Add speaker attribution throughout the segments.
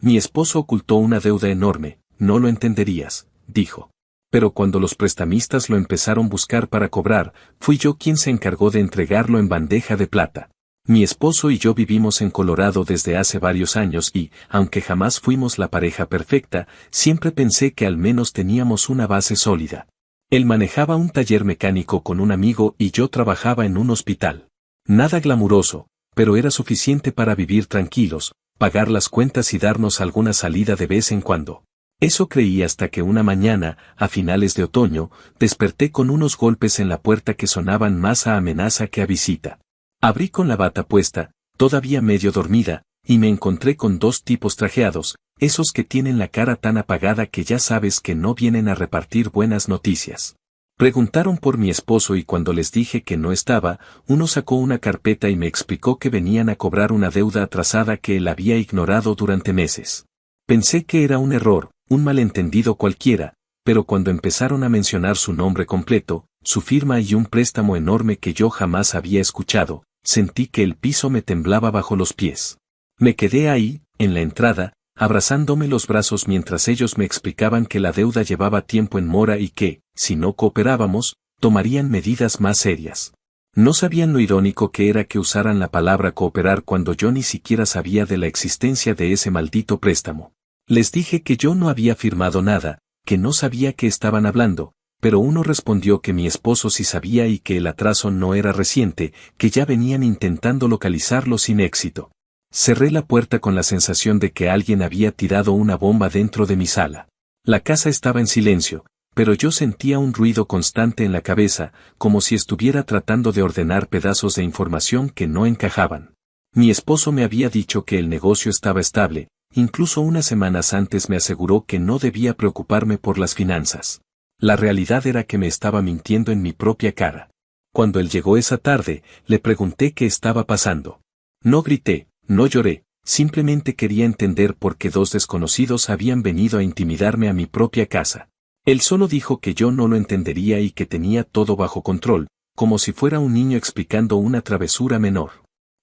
Speaker 1: Mi esposo ocultó una deuda enorme, no lo entenderías, dijo. Pero cuando los prestamistas lo empezaron a buscar para cobrar, fui yo quien se encargó de entregarlo en bandeja de plata. Mi esposo y yo vivimos en Colorado desde hace varios años y, aunque jamás fuimos la pareja perfecta, siempre pensé que al menos teníamos una base sólida. Él manejaba un taller mecánico con un amigo y yo trabajaba en un hospital. Nada glamuroso, pero era suficiente para vivir tranquilos, pagar las cuentas y darnos alguna salida de vez en cuando. Eso creí hasta que una mañana, a finales de otoño, desperté con unos golpes en la puerta que sonaban más a amenaza que a visita. Abrí con la bata puesta, todavía medio dormida, y me encontré con dos tipos trajeados, esos que tienen la cara tan apagada que ya sabes que no vienen a repartir buenas noticias. Preguntaron por mi esposo y cuando les dije que no estaba, uno sacó una carpeta y me explicó que venían a cobrar una deuda atrasada que él había ignorado durante meses. Pensé que era un error, un malentendido cualquiera, pero cuando empezaron a mencionar su nombre completo, su firma y un préstamo enorme que yo jamás había escuchado, sentí que el piso me temblaba bajo los pies. Me quedé ahí, en la entrada, abrazándome los brazos mientras ellos me explicaban que la deuda llevaba tiempo en mora y que, si no cooperábamos, tomarían medidas más serias. No sabían lo irónico que era que usaran la palabra cooperar cuando yo ni siquiera sabía de la existencia de ese maldito préstamo. Les dije que yo no había firmado nada, que no sabía qué estaban hablando, pero uno respondió que mi esposo sí sabía y que el atraso no era reciente, que ya venían intentando localizarlo sin éxito. Cerré la puerta con la sensación de que alguien había tirado una bomba dentro de mi sala. La casa estaba en silencio, pero yo sentía un ruido constante en la cabeza, como si estuviera tratando de ordenar pedazos de información que no encajaban. Mi esposo me había dicho que el negocio estaba estable, incluso unas semanas antes me aseguró que no debía preocuparme por las finanzas. La realidad era que me estaba mintiendo en mi propia cara. Cuando él llegó esa tarde, le pregunté qué estaba pasando. No grité, no lloré, simplemente quería entender por qué dos desconocidos habían venido a intimidarme a mi propia casa. Él solo dijo que yo no lo entendería y que tenía todo bajo control, como si fuera un niño explicando una travesura menor.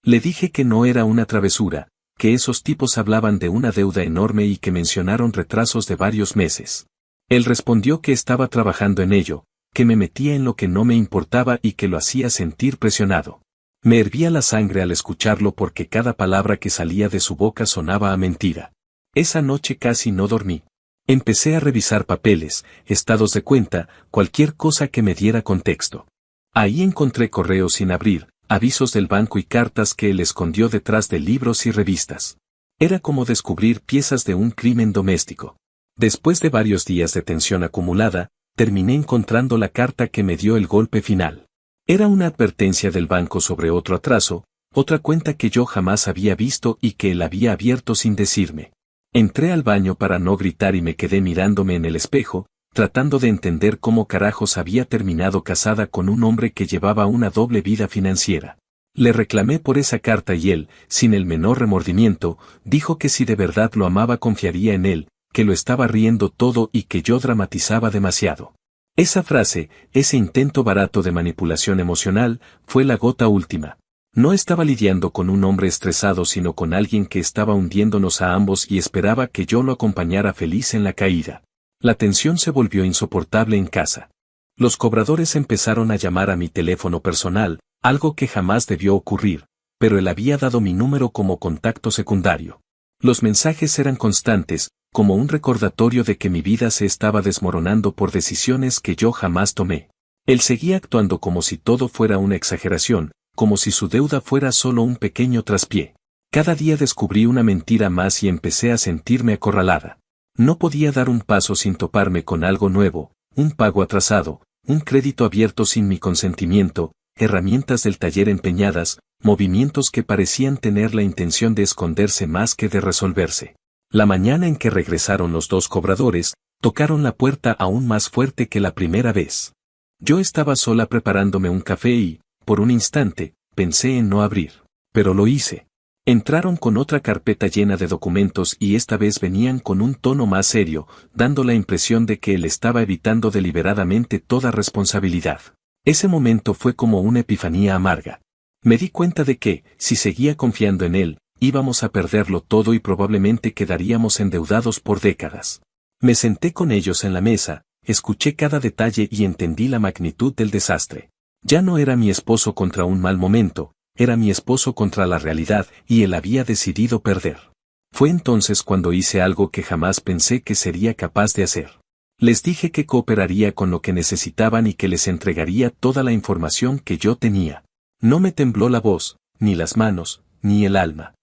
Speaker 1: Le dije que no era una travesura, que esos tipos hablaban de una deuda enorme y que mencionaron retrasos de varios meses. Él respondió que estaba trabajando en ello, que me metía en lo que no me importaba y que lo hacía sentir presionado. Me hervía la sangre al escucharlo porque cada palabra que salía de su boca sonaba a mentira. Esa noche casi no dormí. Empecé a revisar papeles, estados de cuenta, cualquier cosa que me diera contexto. Ahí encontré correos sin abrir, avisos del banco y cartas que él escondió detrás de libros y revistas. Era como descubrir piezas de un crimen doméstico. Después de varios días de tensión acumulada, terminé encontrando la carta que me dio el golpe final. Era una advertencia del banco sobre otro atraso, otra cuenta que yo jamás había visto y que él había abierto sin decirme. Entré al baño para no gritar y me quedé mirándome en el espejo, tratando de entender cómo carajos había terminado casada con un hombre que llevaba una doble vida financiera. Le reclamé por esa carta y él, sin el menor remordimiento, dijo que si de verdad lo amaba confiaría en él, que lo estaba riendo todo y que yo dramatizaba demasiado. Esa frase, ese intento barato de manipulación emocional, fue la gota última. No estaba lidiando con un hombre estresado sino con alguien que estaba hundiéndonos a ambos y esperaba que yo lo acompañara feliz en la caída. La tensión se volvió insoportable en casa. Los cobradores empezaron a llamar a mi teléfono personal, algo que jamás debió ocurrir, pero él había dado mi número como contacto secundario. Los mensajes eran constantes, como un recordatorio de que mi vida se estaba desmoronando por decisiones que yo jamás tomé. Él seguía actuando como si todo fuera una exageración, como si su deuda fuera solo un pequeño traspié. Cada día descubrí una mentira más y empecé a sentirme acorralada. No podía dar un paso sin toparme con algo nuevo, un pago atrasado, un crédito abierto sin mi consentimiento, herramientas del taller empeñadas, movimientos que parecían tener la intención de esconderse más que de resolverse. La mañana en que regresaron los dos cobradores, tocaron la puerta aún más fuerte que la primera vez. Yo estaba sola preparándome un café y, por un instante, pensé en no abrir, pero lo hice. Entraron con otra carpeta llena de documentos y esta vez venían con un tono más serio, dando la impresión de que él estaba evitando deliberadamente toda responsabilidad. Ese momento fue como una epifanía amarga. Me di cuenta de que, si seguía confiando en él, Íbamos a perderlo todo y probablemente quedaríamos endeudados por décadas. Me senté con ellos en la mesa, escuché cada detalle y entendí la magnitud del desastre. Ya no era mi esposo contra un mal momento, era mi esposo contra la realidad y él había decidido perder. Fue entonces cuando hice algo que jamás pensé que sería capaz de hacer. Les dije que cooperaría con lo que necesitaban y que les entregaría toda la información que yo tenía. No me tembló la voz, ni las manos, ni el alma.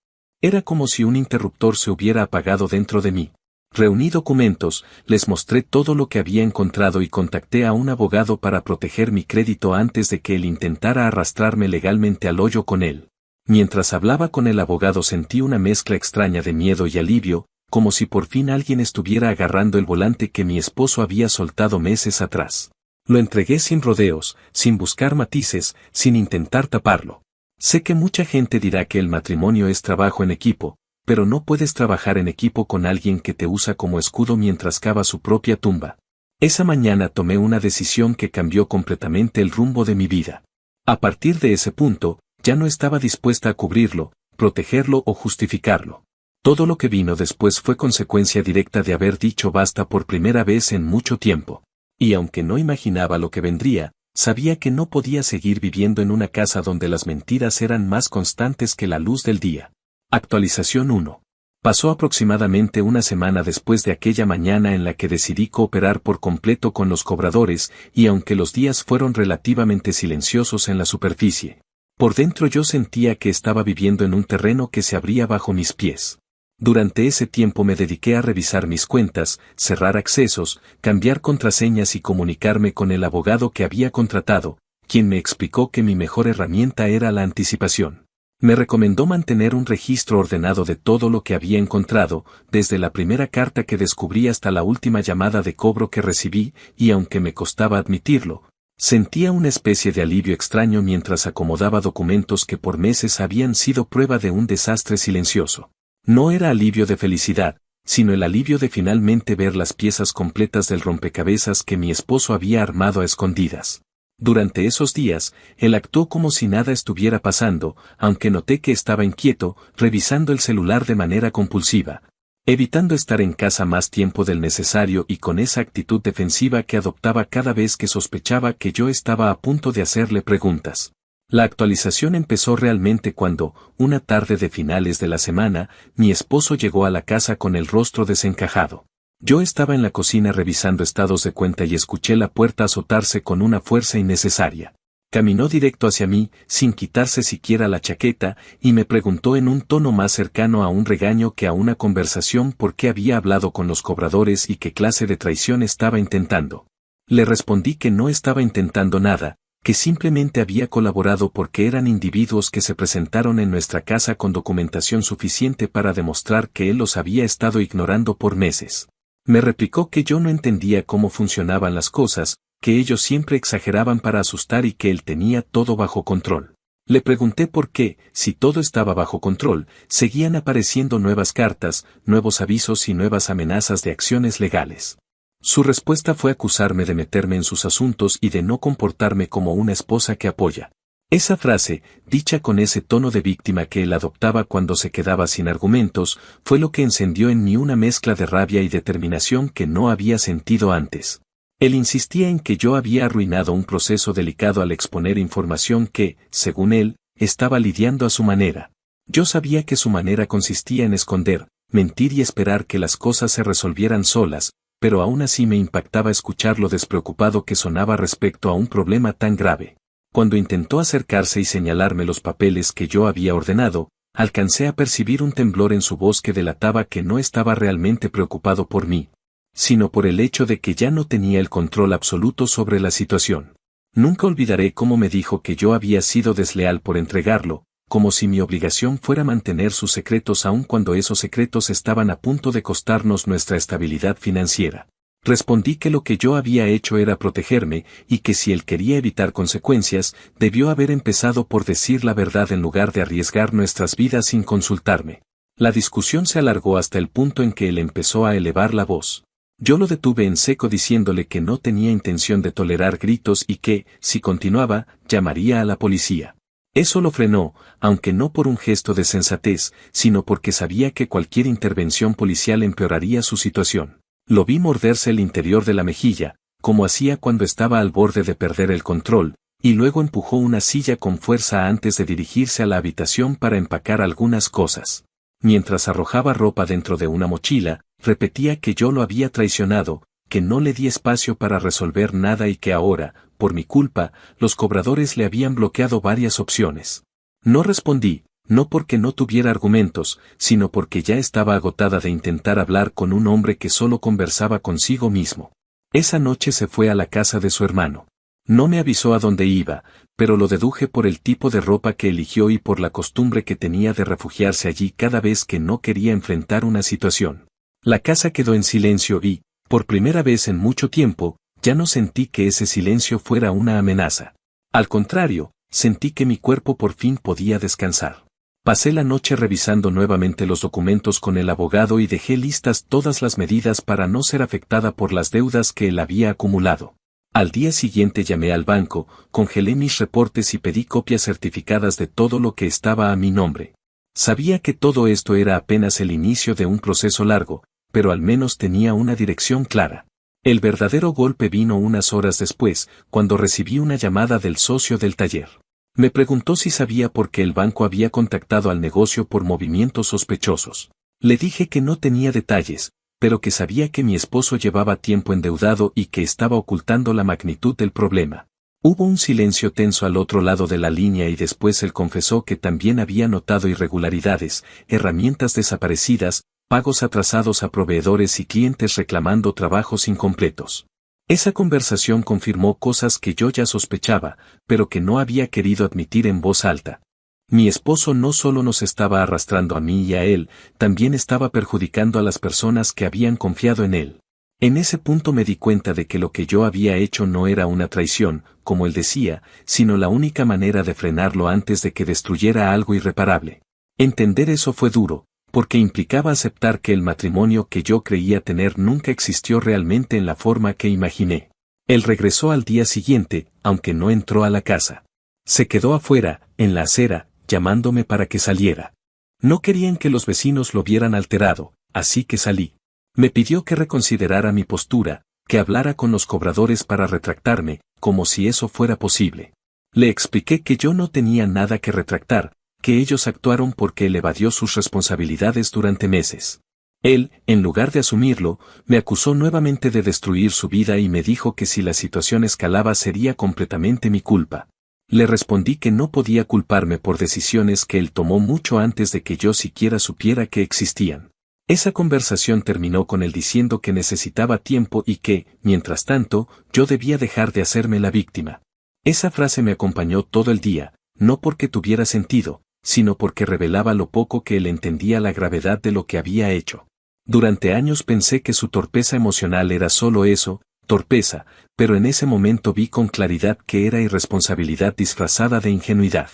Speaker 1: Era como si un interruptor se hubiera apagado dentro de mí. Reuní documentos, les mostré todo lo que había encontrado y contacté a un abogado para proteger mi crédito antes de que él intentara arrastrarme legalmente al hoyo con él. Mientras hablaba con el abogado sentí una mezcla extraña de miedo y alivio, como si por fin alguien estuviera agarrando el volante que mi esposo había soltado meses atrás. Lo entregué sin rodeos, sin buscar matices, sin intentar taparlo. Sé que mucha gente dirá que el matrimonio es trabajo en equipo, pero no puedes trabajar en equipo con alguien que te usa como escudo mientras cava su propia tumba. Esa mañana tomé una decisión que cambió completamente el rumbo de mi vida. A partir de ese punto, ya no estaba dispuesta a cubrirlo, protegerlo o justificarlo. Todo lo que vino después fue consecuencia directa de haber dicho basta por primera vez en mucho tiempo. Y aunque no imaginaba lo que vendría, sabía que no podía seguir viviendo en una casa donde las mentiras eran más constantes que la luz del día. Actualización 1. Pasó aproximadamente una semana después de aquella mañana en la que decidí cooperar por completo con los cobradores, y aunque los días fueron relativamente silenciosos en la superficie, por dentro yo sentía que estaba viviendo en un terreno que se abría bajo mis pies. Durante ese tiempo me dediqué a revisar mis cuentas, cerrar accesos, cambiar contraseñas y comunicarme con el abogado que había contratado, quien me explicó que mi mejor herramienta era la anticipación. Me recomendó mantener un registro ordenado de todo lo que había encontrado, desde la primera carta que descubrí hasta la última llamada de cobro que recibí, y aunque me costaba admitirlo, sentía una especie de alivio extraño mientras acomodaba documentos que por meses habían sido prueba de un desastre silencioso. No era alivio de felicidad, sino el alivio de finalmente ver las piezas completas del rompecabezas que mi esposo había armado a escondidas. Durante esos días, él actuó como si nada estuviera pasando, aunque noté que estaba inquieto, revisando el celular de manera compulsiva, evitando estar en casa más tiempo del necesario y con esa actitud defensiva que adoptaba cada vez que sospechaba que yo estaba a punto de hacerle preguntas. La actualización empezó realmente cuando, una tarde de finales de la semana, mi esposo llegó a la casa con el rostro desencajado. Yo estaba en la cocina revisando estados de cuenta y escuché la puerta azotarse con una fuerza innecesaria. Caminó directo hacia mí, sin quitarse siquiera la chaqueta, y me preguntó en un tono más cercano a un regaño que a una conversación por qué había hablado con los cobradores y qué clase de traición estaba intentando. Le respondí que no estaba intentando nada, que simplemente había colaborado porque eran individuos que se presentaron en nuestra casa con documentación suficiente para demostrar que él los había estado ignorando por meses. Me replicó que yo no entendía cómo funcionaban las cosas, que ellos siempre exageraban para asustar y que él tenía todo bajo control. Le pregunté por qué, si todo estaba bajo control, seguían apareciendo nuevas cartas, nuevos avisos y nuevas amenazas de acciones legales. Su respuesta fue acusarme de meterme en sus asuntos y de no comportarme como una esposa que apoya. Esa frase, dicha con ese tono de víctima que él adoptaba cuando se quedaba sin argumentos, fue lo que encendió en mí una mezcla de rabia y determinación que no había sentido antes. Él insistía en que yo había arruinado un proceso delicado al exponer información que, según él, estaba lidiando a su manera. Yo sabía que su manera consistía en esconder, mentir y esperar que las cosas se resolvieran solas, pero aún así me impactaba escuchar lo despreocupado que sonaba respecto a un problema tan grave. Cuando intentó acercarse y señalarme los papeles que yo había ordenado, alcancé a percibir un temblor en su voz que delataba que no estaba realmente preocupado por mí, sino por el hecho de que ya no tenía el control absoluto sobre la situación. Nunca olvidaré cómo me dijo que yo había sido desleal por entregarlo, como si mi obligación fuera mantener sus secretos aun cuando esos secretos estaban a punto de costarnos nuestra estabilidad financiera. Respondí que lo que yo había hecho era protegerme, y que si él quería evitar consecuencias, debió haber empezado por decir la verdad en lugar de arriesgar nuestras vidas sin consultarme. La discusión se alargó hasta el punto en que él empezó a elevar la voz. Yo lo detuve en seco diciéndole que no tenía intención de tolerar gritos y que, si continuaba, llamaría a la policía. Eso lo frenó, aunque no por un gesto de sensatez, sino porque sabía que cualquier intervención policial empeoraría su situación. Lo vi morderse el interior de la mejilla, como hacía cuando estaba al borde de perder el control, y luego empujó una silla con fuerza antes de dirigirse a la habitación para empacar algunas cosas. Mientras arrojaba ropa dentro de una mochila, repetía que yo lo había traicionado, que no le di espacio para resolver nada y que ahora, por mi culpa, los cobradores le habían bloqueado varias opciones. No respondí, no porque no tuviera argumentos, sino porque ya estaba agotada de intentar hablar con un hombre que solo conversaba consigo mismo. Esa noche se fue a la casa de su hermano. No me avisó a dónde iba, pero lo deduje por el tipo de ropa que eligió y por la costumbre que tenía de refugiarse allí cada vez que no quería enfrentar una situación. La casa quedó en silencio y, por primera vez en mucho tiempo, ya no sentí que ese silencio fuera una amenaza. Al contrario, sentí que mi cuerpo por fin podía descansar. Pasé la noche revisando nuevamente los documentos con el abogado y dejé listas todas las medidas para no ser afectada por las deudas que él había acumulado. Al día siguiente llamé al banco, congelé mis reportes y pedí copias certificadas de todo lo que estaba a mi nombre. Sabía que todo esto era apenas el inicio de un proceso largo, pero al menos tenía una dirección clara. El verdadero golpe vino unas horas después, cuando recibí una llamada del socio del taller. Me preguntó si sabía por qué el banco había contactado al negocio por movimientos sospechosos. Le dije que no tenía detalles, pero que sabía que mi esposo llevaba tiempo endeudado y que estaba ocultando la magnitud del problema. Hubo un silencio tenso al otro lado de la línea y después él confesó que también había notado irregularidades, herramientas desaparecidas, pagos atrasados a proveedores y clientes reclamando trabajos incompletos. Esa conversación confirmó cosas que yo ya sospechaba, pero que no había querido admitir en voz alta. Mi esposo no solo nos estaba arrastrando a mí y a él, también estaba perjudicando a las personas que habían confiado en él. En ese punto me di cuenta de que lo que yo había hecho no era una traición, como él decía, sino la única manera de frenarlo antes de que destruyera algo irreparable. Entender eso fue duro, porque implicaba aceptar que el matrimonio que yo creía tener nunca existió realmente en la forma que imaginé. Él regresó al día siguiente, aunque no entró a la casa. Se quedó afuera, en la acera, llamándome para que saliera. No querían que los vecinos lo vieran alterado, así que salí. Me pidió que reconsiderara mi postura, que hablara con los cobradores para retractarme, como si eso fuera posible. Le expliqué que yo no tenía nada que retractar, que ellos actuaron porque él evadió sus responsabilidades durante meses. Él, en lugar de asumirlo, me acusó nuevamente de destruir su vida y me dijo que si la situación escalaba sería completamente mi culpa. Le respondí que no podía culparme por decisiones que él tomó mucho antes de que yo siquiera supiera que existían. Esa conversación terminó con él diciendo que necesitaba tiempo y que, mientras tanto, yo debía dejar de hacerme la víctima. Esa frase me acompañó todo el día, no porque tuviera sentido, sino porque revelaba lo poco que él entendía la gravedad de lo que había hecho. Durante años pensé que su torpeza emocional era solo eso, torpeza, pero en ese momento vi con claridad que era irresponsabilidad disfrazada de ingenuidad.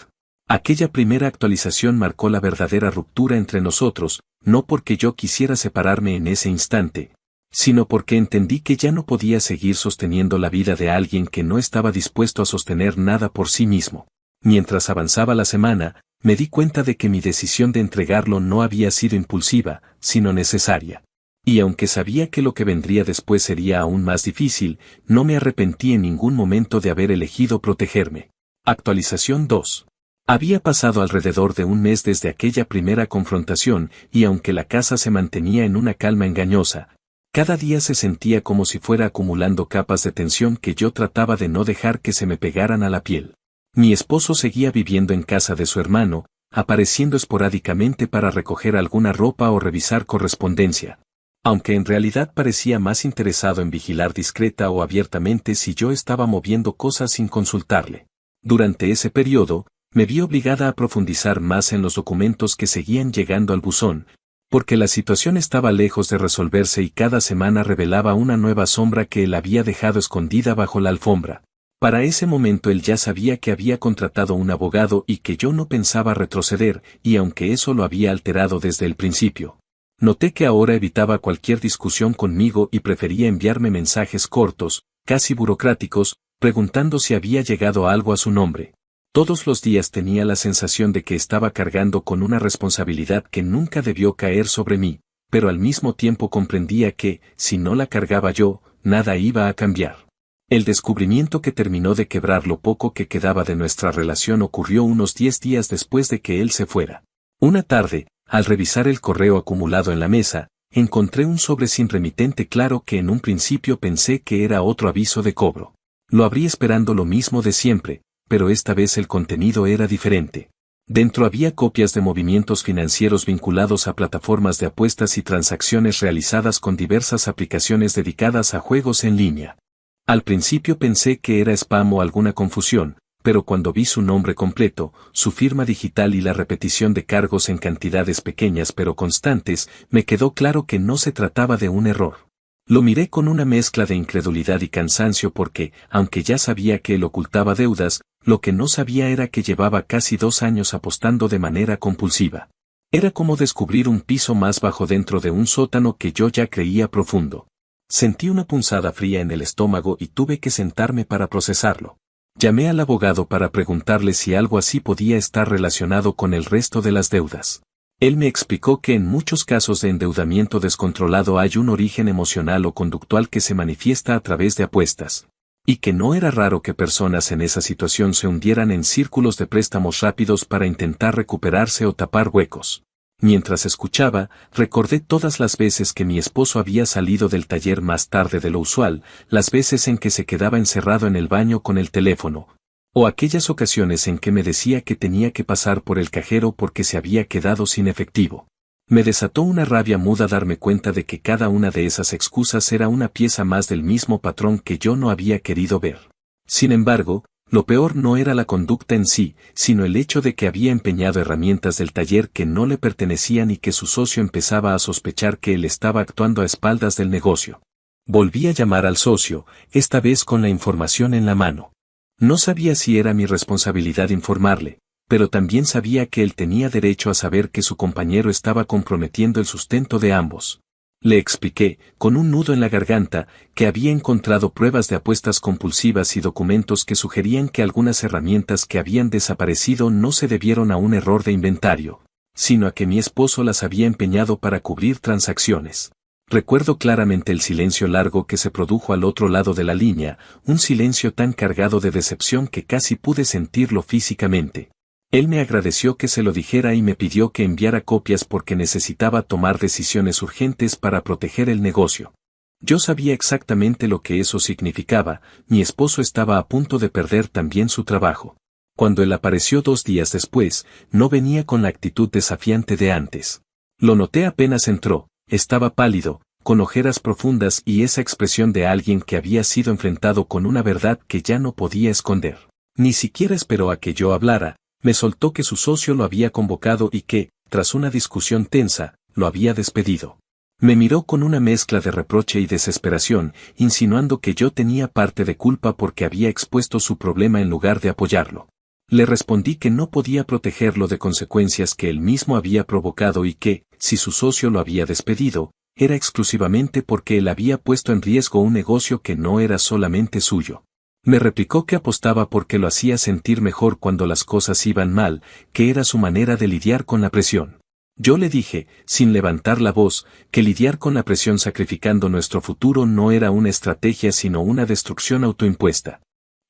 Speaker 1: Aquella primera actualización marcó la verdadera ruptura entre nosotros, no porque yo quisiera separarme en ese instante, sino porque entendí que ya no podía seguir sosteniendo la vida de alguien que no estaba dispuesto a sostener nada por sí mismo. Mientras avanzaba la semana, me di cuenta de que mi decisión de entregarlo no había sido impulsiva, sino necesaria. Y aunque sabía que lo que vendría después sería aún más difícil, no me arrepentí en ningún momento de haber elegido protegerme. Actualización 2. Había pasado alrededor de un mes desde aquella primera confrontación, y aunque la casa se mantenía en una calma engañosa, cada día se sentía como si fuera acumulando capas de tensión que yo trataba de no dejar que se me pegaran a la piel. Mi esposo seguía viviendo en casa de su hermano, apareciendo esporádicamente para recoger alguna ropa o revisar correspondencia. Aunque en realidad parecía más interesado en vigilar discreta o abiertamente si yo estaba moviendo cosas sin consultarle. Durante ese periodo, me vi obligada a profundizar más en los documentos que seguían llegando al buzón, porque la situación estaba lejos de resolverse y cada semana revelaba una nueva sombra que él había dejado escondida bajo la alfombra. Para ese momento él ya sabía que había contratado un abogado y que yo no pensaba retroceder, y aunque eso lo había alterado desde el principio. Noté que ahora evitaba cualquier discusión conmigo y prefería enviarme mensajes cortos, casi burocráticos, preguntando si había llegado algo a su nombre. Todos los días tenía la sensación de que estaba cargando con una responsabilidad que nunca debió caer sobre mí, pero al mismo tiempo comprendía que, si no la cargaba yo, nada iba a cambiar. El descubrimiento que terminó de quebrar lo poco que quedaba de nuestra relación ocurrió unos 10 días después de que él se fuera. Una tarde, al revisar el correo acumulado en la mesa, encontré un sobre sin remitente claro que en un principio pensé que era otro aviso de cobro. Lo abrí esperando lo mismo de siempre, pero esta vez el contenido era diferente. Dentro había copias de movimientos financieros vinculados a plataformas de apuestas y transacciones realizadas con diversas aplicaciones dedicadas a juegos en línea. Al principio pensé que era spam o alguna confusión, pero cuando vi su nombre completo, su firma digital y la repetición de cargos en cantidades pequeñas pero constantes, me quedó claro que no se trataba de un error. Lo miré con una mezcla de incredulidad y cansancio porque, aunque ya sabía que él ocultaba deudas, lo que no sabía era que llevaba casi 2 años apostando de manera compulsiva. Era como descubrir un piso más bajo dentro de un sótano que yo ya creía profundo. Sentí una punzada fría en el estómago y tuve que sentarme para procesarlo. Llamé al abogado para preguntarle si algo así podía estar relacionado con el resto de las deudas. Él me explicó que en muchos casos de endeudamiento descontrolado hay un origen emocional o conductual que se manifiesta a través de apuestas, y que no era raro que personas en esa situación se hundieran en círculos de préstamos rápidos para intentar recuperarse o tapar huecos. Mientras escuchaba, recordé todas las veces que mi esposo había salido del taller más tarde de lo usual, las veces en que se quedaba encerrado en el baño con el teléfono, o aquellas ocasiones en que me decía que tenía que pasar por el cajero porque se había quedado sin efectivo. Me desató una rabia muda darme cuenta de que cada una de esas excusas era una pieza más del mismo patrón que yo no había querido ver. Sin embargo, lo peor no era la conducta en sí, sino el hecho de que había empeñado herramientas del taller que no le pertenecían y que su socio empezaba a sospechar que él estaba actuando a espaldas del negocio. Volví a llamar al socio, esta vez con la información en la mano. No sabía si era mi responsabilidad informarle, pero también sabía que él tenía derecho a saber que su compañero estaba comprometiendo el sustento de ambos. Le expliqué, con un nudo en la garganta, que había encontrado pruebas de apuestas compulsivas y documentos que sugerían que algunas herramientas que habían desaparecido no se debieron a un error de inventario, sino a que mi esposo las había empeñado para cubrir transacciones. Recuerdo claramente el silencio largo que se produjo al otro lado de la línea, un silencio tan cargado de decepción que casi pude sentirlo físicamente. Él me agradeció que se lo dijera y me pidió que enviara copias porque necesitaba tomar decisiones urgentes para proteger el negocio. Yo sabía exactamente lo que eso significaba, mi esposo estaba a punto de perder también su trabajo. Cuando él apareció 2 días después, no venía con la actitud desafiante de antes. Lo noté apenas entró, estaba pálido, con ojeras profundas y esa expresión de alguien que había sido enfrentado con una verdad que ya no podía esconder. Ni siquiera esperó a que yo hablara. Me soltó que su socio lo había convocado y que, tras una discusión tensa, lo había despedido. Me miró con una mezcla de reproche y desesperación, insinuando que yo tenía parte de culpa porque había expuesto su problema en lugar de apoyarlo. Le respondí que no podía protegerlo de consecuencias que él mismo había provocado y que, si su socio lo había despedido, era exclusivamente porque él había puesto en riesgo un negocio que no era solamente suyo. Me replicó que apostaba porque lo hacía sentir mejor cuando las cosas iban mal, que era su manera de lidiar con la presión. Yo le dije, sin levantar la voz, que lidiar con la presión sacrificando nuestro futuro no era una estrategia sino una destrucción autoimpuesta.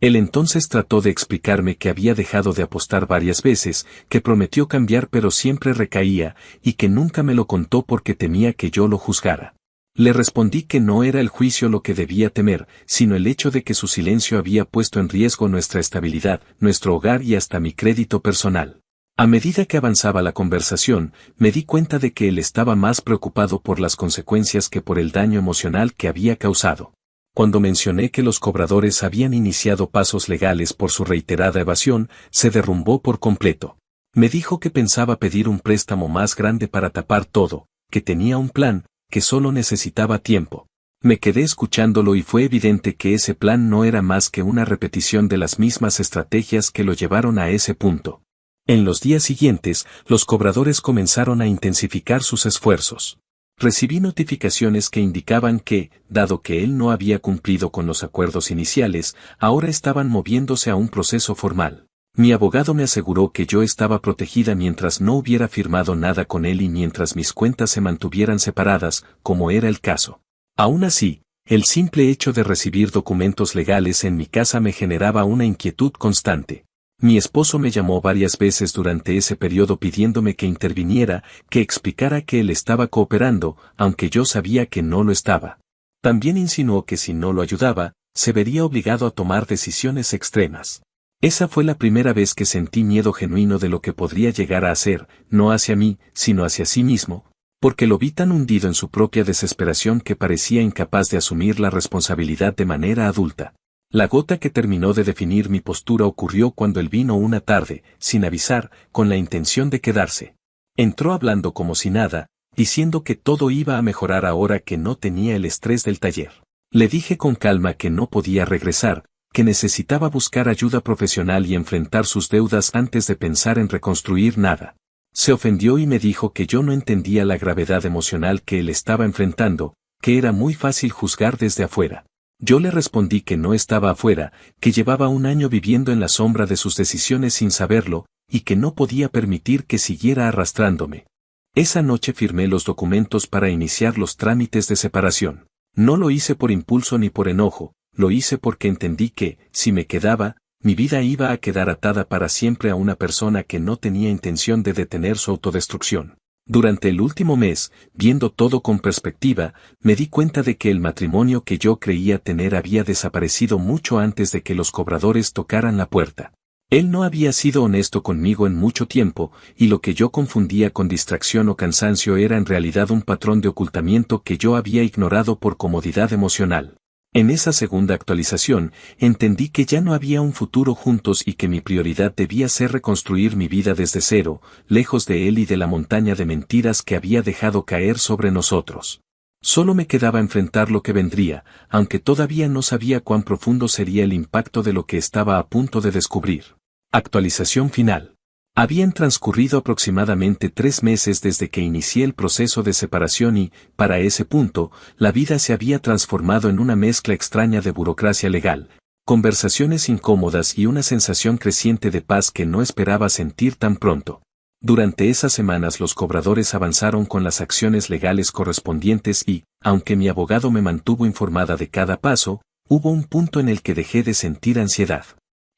Speaker 1: Él entonces trató de explicarme que había dejado de apostar varias veces, que prometió cambiar pero siempre recaía, y que nunca me lo contó porque temía que yo lo juzgara. Le respondí que no era el juicio lo que debía temer, sino el hecho de que su silencio había puesto en riesgo nuestra estabilidad, nuestro hogar y hasta mi crédito personal. A medida que avanzaba la conversación, me di cuenta de que él estaba más preocupado por las consecuencias que por el daño emocional que había causado. Cuando mencioné que los cobradores habían iniciado pasos legales por su reiterada evasión, se derrumbó por completo. Me dijo que pensaba pedir un préstamo más grande para tapar todo, que tenía un plan, que solo necesitaba tiempo. Me quedé escuchándolo y fue evidente que ese plan no era más que una repetición de las mismas estrategias que lo llevaron a ese punto. En los días siguientes, los cobradores comenzaron a intensificar sus esfuerzos. Recibí notificaciones que indicaban que, dado que él no había cumplido con los acuerdos iniciales, ahora estaban moviéndose a un proceso formal. Mi abogado me aseguró que yo estaba protegida mientras no hubiera firmado nada con él y mientras mis cuentas se mantuvieran separadas, como era el caso. Aún así, el simple hecho de recibir documentos legales en mi casa me generaba una inquietud constante. Mi esposo me llamó varias veces durante ese periodo pidiéndome que interviniera, que explicara que él estaba cooperando, aunque yo sabía que no lo estaba. También insinuó que si no lo ayudaba, se vería obligado a tomar decisiones extremas. Esa fue la primera vez que sentí miedo genuino de lo que podría llegar a hacer, no hacia mí, sino hacia sí mismo, porque lo vi tan hundido en su propia desesperación que parecía incapaz de asumir la responsabilidad de manera adulta. La gota que terminó de definir mi postura ocurrió cuando él vino una tarde, sin avisar, con la intención de quedarse. Entró hablando como si nada, diciendo que todo iba a mejorar ahora que no tenía el estrés del taller. Le dije con calma que no podía regresar, que necesitaba buscar ayuda profesional y enfrentar sus deudas antes de pensar en reconstruir nada. Se ofendió y me dijo que yo no entendía la gravedad emocional que él estaba enfrentando, que era muy fácil juzgar desde afuera. Yo le respondí que no estaba afuera, que llevaba un año viviendo en la sombra de sus decisiones sin saberlo, y que no podía permitir que siguiera arrastrándome. Esa noche firmé los documentos para iniciar los trámites de separación. No lo hice por impulso ni por enojo, lo hice porque entendí que, si me quedaba, mi vida iba a quedar atada para siempre a una persona que no tenía intención de detener su autodestrucción. Durante el último mes, viendo todo con perspectiva, me di cuenta de que el matrimonio que yo creía tener había desaparecido mucho antes de que los cobradores tocaran la puerta. Él no había sido honesto conmigo en mucho tiempo, y lo que yo confundía con distracción o cansancio era en realidad un patrón de ocultamiento que yo había ignorado por comodidad emocional. En esa segunda actualización, entendí que ya no había un futuro juntos y que mi prioridad debía ser reconstruir mi vida desde cero, lejos de él y de la montaña de mentiras que había dejado caer sobre nosotros. Solo me quedaba enfrentar lo que vendría, aunque todavía no sabía cuán profundo sería el impacto de lo que estaba a punto de descubrir. Actualización final. Habían transcurrido aproximadamente 3 meses desde que inicié el proceso de separación y, para ese punto, la vida se había transformado en una mezcla extraña de burocracia legal, conversaciones incómodas y una sensación creciente de paz que no esperaba sentir tan pronto. Durante esas semanas los cobradores avanzaron con las acciones legales correspondientes y, aunque mi abogado me mantuvo informada de cada paso, hubo un punto en el que dejé de sentir ansiedad.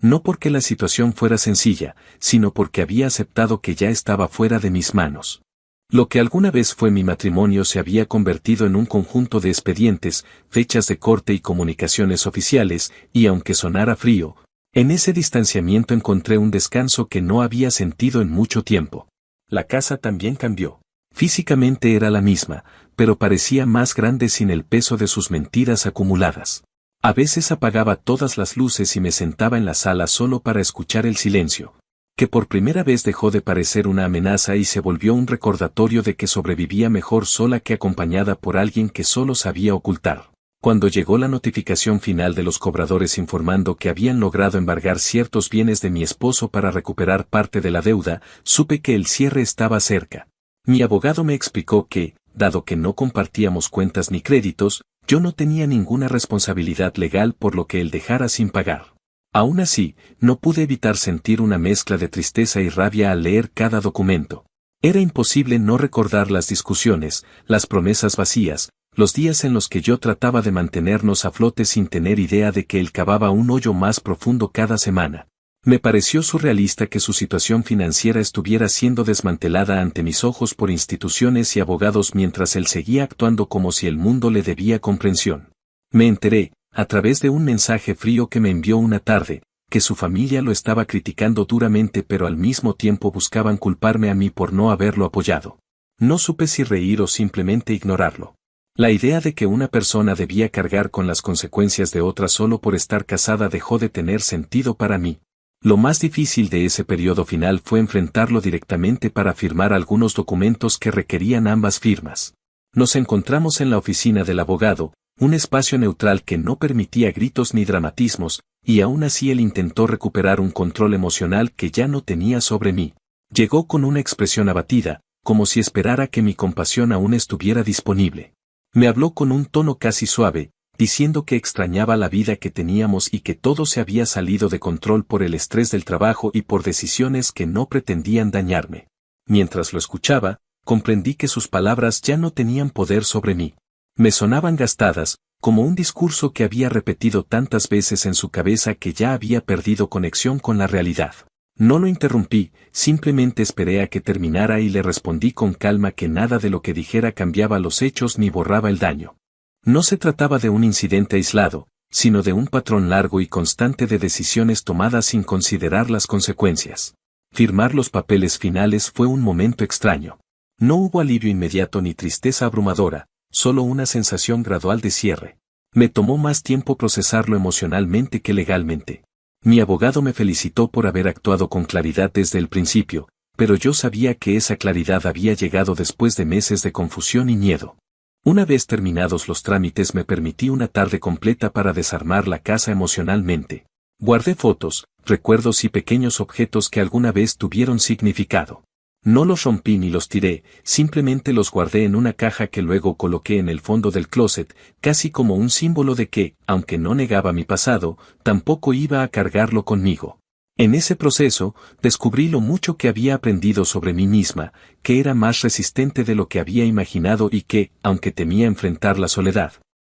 Speaker 1: No porque la situación fuera sencilla, sino porque había aceptado que ya estaba fuera de mis manos. Lo que alguna vez fue mi matrimonio se había convertido en un conjunto de expedientes, fechas de corte y comunicaciones oficiales, y aunque sonara frío, en ese distanciamiento encontré un descanso que no había sentido en mucho tiempo. La casa también cambió. Físicamente era la misma, pero parecía más grande sin el peso de sus mentiras acumuladas. A veces apagaba todas las luces y me sentaba en la sala solo para escuchar el silencio, que por primera vez dejó de parecer una amenaza y se volvió un recordatorio de que sobrevivía mejor sola que acompañada por alguien que solo sabía ocultar. Cuando llegó la notificación final de los cobradores informando que habían logrado embargar ciertos bienes de mi esposo para recuperar parte de la deuda, supe que el cierre estaba cerca. Mi abogado me explicó que, dado que no compartíamos cuentas ni créditos, yo no tenía ninguna responsabilidad legal por lo que él dejara sin pagar. Aún así, no pude evitar sentir una mezcla de tristeza y rabia al leer cada documento. Era imposible no recordar las discusiones, las promesas vacías, los días en los que yo trataba de mantenernos a flote sin tener idea de que él cavaba un hoyo más profundo cada semana. Me pareció surrealista que su situación financiera estuviera siendo desmantelada ante mis ojos por instituciones y abogados mientras él seguía actuando como si el mundo le debía comprensión. Me enteré, a través de un mensaje frío que me envió una tarde, que su familia lo estaba criticando duramente pero al mismo tiempo buscaban culparme a mí por no haberlo apoyado. No supe si reír o simplemente ignorarlo. La idea de que una persona debía cargar con las consecuencias de otra solo por estar casada dejó de tener sentido para mí. Lo más difícil de ese periodo final fue enfrentarlo directamente para firmar algunos documentos que requerían ambas firmas. Nos encontramos en la oficina del abogado, un espacio neutral que no permitía gritos ni dramatismos, y aún así él intentó recuperar un control emocional que ya no tenía sobre mí. Llegó con una expresión abatida, como si esperara que mi compasión aún estuviera disponible. Me habló con un tono casi suave, diciendo que extrañaba la vida que teníamos y que todo se había salido de control por el estrés del trabajo y por decisiones que no pretendían dañarme. Mientras lo escuchaba, comprendí que sus palabras ya no tenían poder sobre mí. Me sonaban gastadas, como un discurso que había repetido tantas veces en su cabeza que ya había perdido conexión con la realidad. No lo interrumpí, simplemente esperé a que terminara y le respondí con calma que nada de lo que dijera cambiaba los hechos ni borraba el daño. No se trataba de un incidente aislado, sino de un patrón largo y constante de decisiones tomadas sin considerar las consecuencias. Firmar los papeles finales fue un momento extraño. No hubo alivio inmediato ni tristeza abrumadora, solo una sensación gradual de cierre. Me tomó más tiempo procesarlo emocionalmente que legalmente. Mi abogado me felicitó por haber actuado con claridad desde el principio, pero yo sabía que esa claridad había llegado después de meses de confusión y miedo. Una vez terminados los trámites me permití una tarde completa para desarmar la casa emocionalmente. Guardé fotos, recuerdos y pequeños objetos que alguna vez tuvieron significado. No los rompí ni los tiré, simplemente los guardé en una caja que luego coloqué en el fondo del closet, casi como un símbolo de que, aunque no negaba mi pasado, tampoco iba a cargarlo conmigo. En ese proceso, descubrí lo mucho que había aprendido sobre mí misma, que era más resistente de lo que había imaginado y que, aunque temía enfrentar la soledad,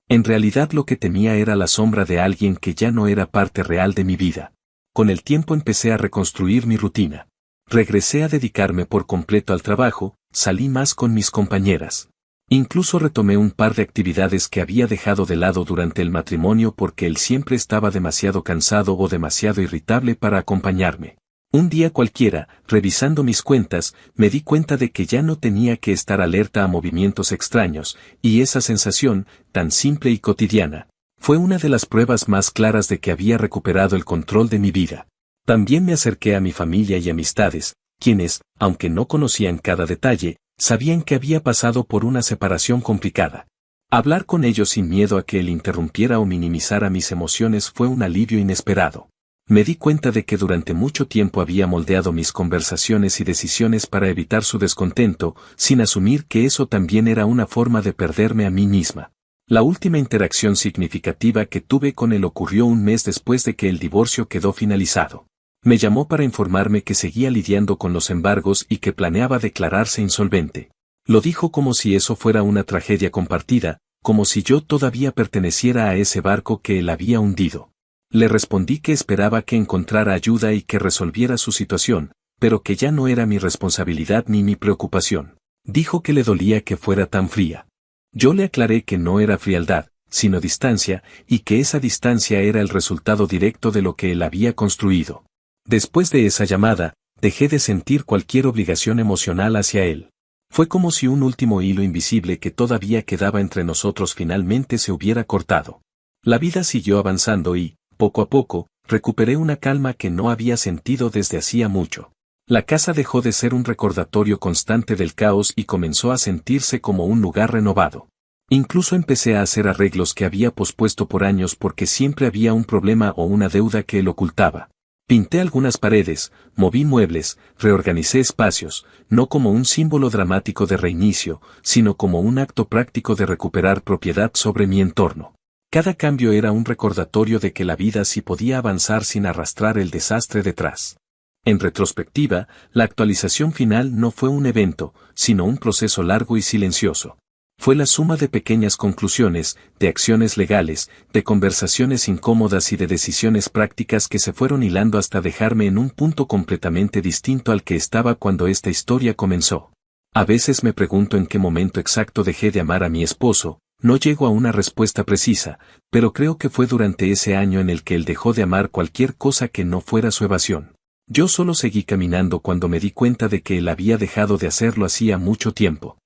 Speaker 1: en realidad lo que temía era la sombra de alguien que ya no era parte real de mi vida. Con el tiempo empecé a reconstruir mi rutina. Regresé a dedicarme por completo al trabajo, salí más con mis compañeras. Incluso retomé un par de actividades que había dejado de lado durante el matrimonio porque él siempre estaba demasiado cansado o demasiado irritable para acompañarme. Un día cualquiera, revisando mis cuentas, me di cuenta de que ya no tenía que estar alerta a movimientos extraños, y esa sensación, tan simple y cotidiana, fue una de las pruebas más claras de que había recuperado el control de mi vida. También me acerqué a mi familia y amistades, quienes, aunque no conocían cada detalle, sabían que había pasado por una separación complicada. Hablar con ellos sin miedo a que él interrumpiera o minimizara mis emociones fue un alivio inesperado. Me di cuenta de que durante mucho tiempo había moldeado mis conversaciones y decisiones para evitar su descontento, sin asumir que eso también era una forma de perderme a mí misma. La última interacción significativa que tuve con él ocurrió un mes después de que el divorcio quedó finalizado. Me llamó para informarme que seguía lidiando con los embargos y que planeaba declararse insolvente. Lo dijo como si eso fuera una tragedia compartida, como si yo todavía perteneciera a ese barco que él había hundido. Le respondí que esperaba que encontrara ayuda y que resolviera su situación, pero que ya no era mi responsabilidad ni mi preocupación. Dijo que le dolía que fuera tan fría. Yo le aclaré que no era frialdad, sino distancia, y que esa distancia era el resultado directo de lo que él había construido. Después de esa llamada, dejé de sentir cualquier obligación emocional hacia él. Fue como si un último hilo invisible que todavía quedaba entre nosotros finalmente se hubiera cortado. La vida siguió avanzando y, poco a poco, recuperé una calma que no había sentido desde hacía mucho. La casa dejó de ser un recordatorio constante del caos y comenzó a sentirse como un lugar renovado. Incluso empecé a hacer arreglos que había pospuesto por años porque siempre había un problema o una deuda que él ocultaba. Pinté algunas paredes, moví muebles, reorganicé espacios, no como un símbolo dramático de reinicio, sino como un acto práctico de recuperar propiedad sobre mi entorno. Cada cambio era un recordatorio de que la vida sí podía avanzar sin arrastrar el desastre detrás. En retrospectiva, la actualización final no fue un evento, sino un proceso largo y silencioso. Fue la suma de pequeñas conclusiones, de acciones legales, de conversaciones incómodas y de decisiones prácticas que se fueron hilando hasta dejarme en un punto completamente distinto al que estaba cuando esta historia comenzó. A veces me pregunto en qué momento exacto dejé de amar a mi esposo, no llego a una respuesta precisa, pero creo que fue durante ese año en el que él dejó de amar cualquier cosa que no fuera su evasión. Yo solo seguí caminando cuando me di cuenta de que él había dejado de hacerlo hacía mucho tiempo.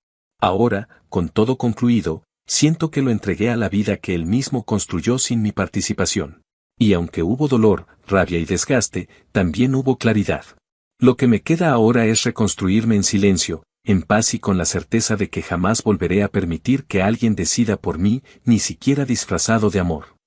Speaker 1: Ahora, con todo concluido, siento que lo entregué a la vida que él mismo construyó sin mi participación. Y aunque hubo dolor, rabia y desgaste, también hubo claridad. Lo que me queda ahora es reconstruirme en silencio, en paz y con la certeza de que jamás volveré a permitir que alguien decida por mí, ni siquiera disfrazado de amor.